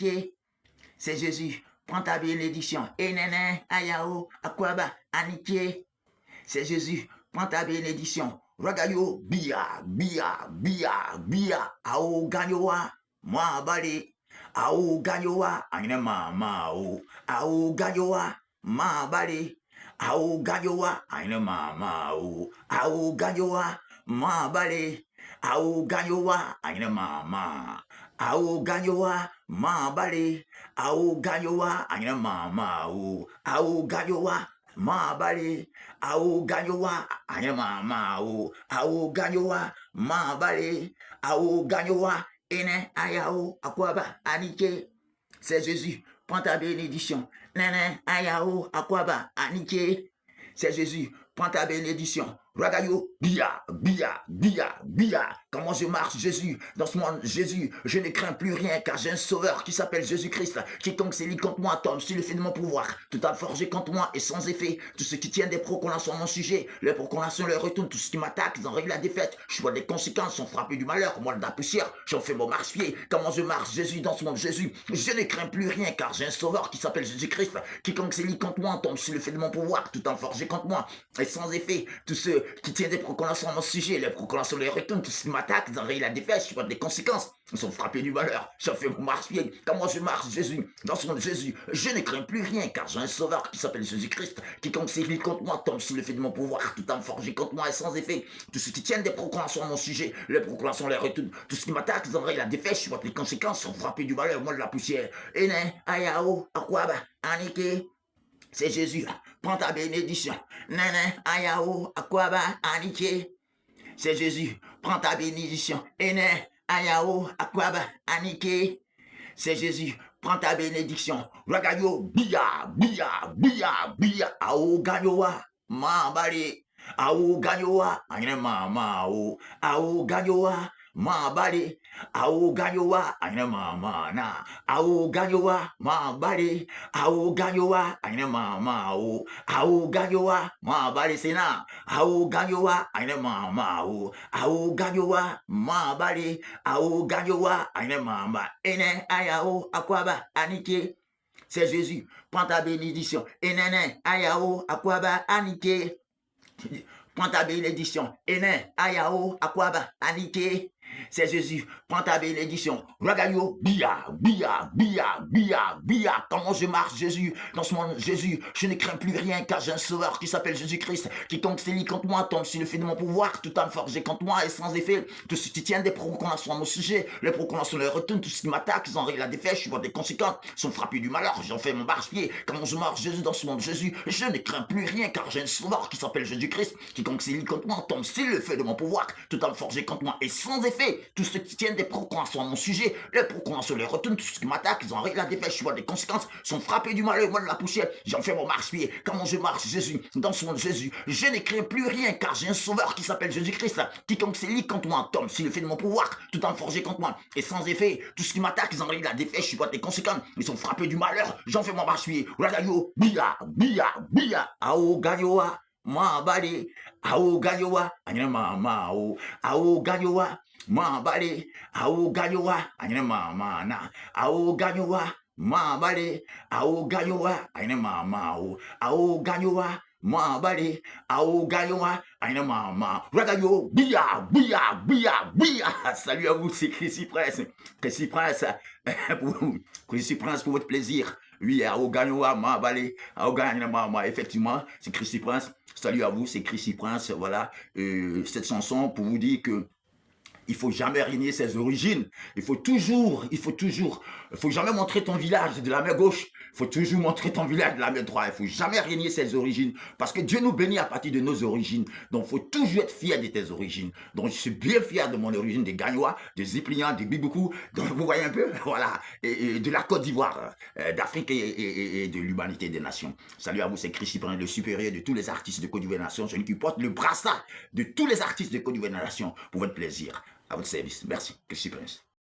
Aniké. C'est Jésus, prends ta bénédiction. Enene, ayao, akwaba, Aniké. C'est Jésus, prends ta bénédiction. Ragayo, bia, bia, bia, bia, ao ganyoa, moi bali, ao ganyoa, ainema mao, ao ganyoa, ma bali, ao ganyoa, ainema mao, ao ganyoa, ma bali, ao ganyoa, ainema ma, ao ganyoa, ma bali, ao ganyoa, ainema mao, ao ganyoa, ma bali, au ganyoa, ayama mao, au ganyoa, ma bale, au ganyoa, ene ayao, akwaba, anike. C'est Jésus, prends ta bénédiction. Nene ayao, akwaba, anike. C'est Jésus, prends ta bénédiction. Ragayo, bia, bia, bia, bia. Comment je marche, Jésus, dans ce monde, Jésus, je ne crains plus rien, car j'ai un sauveur qui s'appelle Jésus-Christ. Quiconque s'élit contre moi tombe sur le fait de mon pouvoir. Tout a forgé contre moi et sans effet. Tout ce qui tient des proclamations à mon sujet, les proclamations leur retournent. Tout ce qui m'attaque, ils en règlent la défaite. Je vois des conséquences, sont frappés du malheur. Moi, de la poussière, j'en fais mon marche-pied. Comment je marche, Jésus, dans ce monde, Jésus, je ne crains plus rien, car j'ai un sauveur qui s'appelle Jésus-Christ. Quiconque s'élit contre moi tombe sur le fait de mon pouvoir. Tout a forgé contre moi et sans effet. Tous ceux qui tiennent des proclamations à mon sujet, les proclamations leur retournent. Tout ce qui m'attaque, ils en règlent la défaite. Je vois des conséquences, ils sont frappés du malheur. J'en fais mon marche-pied. Comment je marche, Jésus, dans ce monde, Jésus, je ne crains plus rien, car j'ai un sauveur qui s'appelle Jésus-Christ. Quiconque s'élit contre moi tombe sous l'effet de mon pouvoir. Tout en forgé contre moi et sans effet. Tous ceux qui tiennent des proclamations à mon sujet, les proclamations les retournent. Tout ce qui m'attaque, ils en règlent la défaite. Je vois les conséquences, sont frappés du malheur. Moi, de la poussière. Ene, ayao, akwaba, anike. C'est Jésus, prends ta bénédiction. Nene, ayao, akwaba, anike. C'est Jésus, prends ta bénédiction. Ene, ayao, akwaba, anike. C'est Jésus, prends ta bénédiction. Ragayo, bia, bia, bia, bia, ao ganyoa, ma bale, ao ganyoa, ainema mao, ao ganyoa, ma bale, ao ganyoa, ainema mana, ao ganyoa, ma bale, ao ganyoa, ainema mao, ao ganyoa, ma bale sena, ao ganyoa, ainema mao, ao ganyoa, ma bale, ao ganyoa, ainema ma, ene ayao, akwaba, anike. C'est Jésus, prends ta bénédiction. Enene ayao, akwaba, anike. Prends ta bénédiction. Ene, ayao, akwaba, anike. C'est Jésus, prends ta bénédiction. Ragayo, bia, bia, bia, bia, bia. Comment je marche, Jésus, dans ce monde, Jésus, je ne crains plus rien, car j'ai un sauveur qui s'appelle Jésus-Christ. Quiconque s'élit contre moi tombe sur le fait de mon pouvoir. Tout en forgé contre moi et sans effet. Tout ce qui tient des proclamations à mon sujet, les proclamations leur retournent. Tout ce qui m'attaque, ils en règlent la défaite. Je vois des conséquences, sont frappés du malheur. J'en fais mon marche-pied. Comment je marche, Jésus, dans ce monde, Jésus, je ne crains plus rien, car j'ai un sauveur qui s'appelle Jésus-Christ. Quiconque s'élit contre moi tombe sur le fait de mon pouvoir. Tout en forgé contre moi et sans effet. Tous ceux qui tiennent des proclamations à mon sujet, les proclamations les retournent. Tout ce qui m'attaque, ils en règlent la défaite. Je vois des conséquences, sont frappés du malheur. Moi, de la poussière, j'en fais mon marche-pied. Comment je marche, Jésus, dans ce monde, Jésus, je ne crains plus rien, car j'ai un sauveur qui s'appelle Jésus-Christ. Quiconque s'élit contre moi tombe sur le fait de mon pouvoir. Tout en forgé contre moi et sans effet. Tout ce qui m'attaque, ils en règlent la défaite. Je vois des conséquences, ils sont frappés du malheur. J'en fais mon marche-pied. Ragayo, bia, bia, bia, ao gayoa. Ma bale, ao gayoa, anyama mao, ao gayoa, ma bale, ao gayoa, anyama mana, ao gayoa, ma bale, ao gayoa, anyama mao, ao gayoa, ma bale, ao gayoa, anyama ma, ragayo, bia, bia, bia, bia. Salut à vous, c'est Chrissy Prince. Chrissy Prince, Chrissy Prince pour votre plaisir. Oui, ao gayoa, ma bale, ao gayoa, ma, effectivement, c'est Chrissy Prince. Salut à vous, c'est Chrissy Prince. Voilà, cette chanson pour vous dire que il faut jamais renier ses origines. Il faut jamais montrer ton village de la main gauche. Il faut toujours montrer ton village de la main droite. Il faut jamais renier ses origines. Parce que Dieu nous bénit à partir de nos origines. Donc, il faut toujours être fier de tes origines. Donc, je suis bien fier de mon origine, des Gagnois, des Ziplians, des Biboukou. Donc, vous voyez un peu, voilà. Et de la Côte d'Ivoire, d'Afrique et de l'humanité des nations. Salut à vous, c'est Chrissy Prince, le supérieur de tous les artistes de Côte d'Ivoire Nation. Celui qui porte le brassard de tous les artistes de Côte d'Ivoire Nation pour votre plaisir. À votre service. Merci. Chrissy Prince.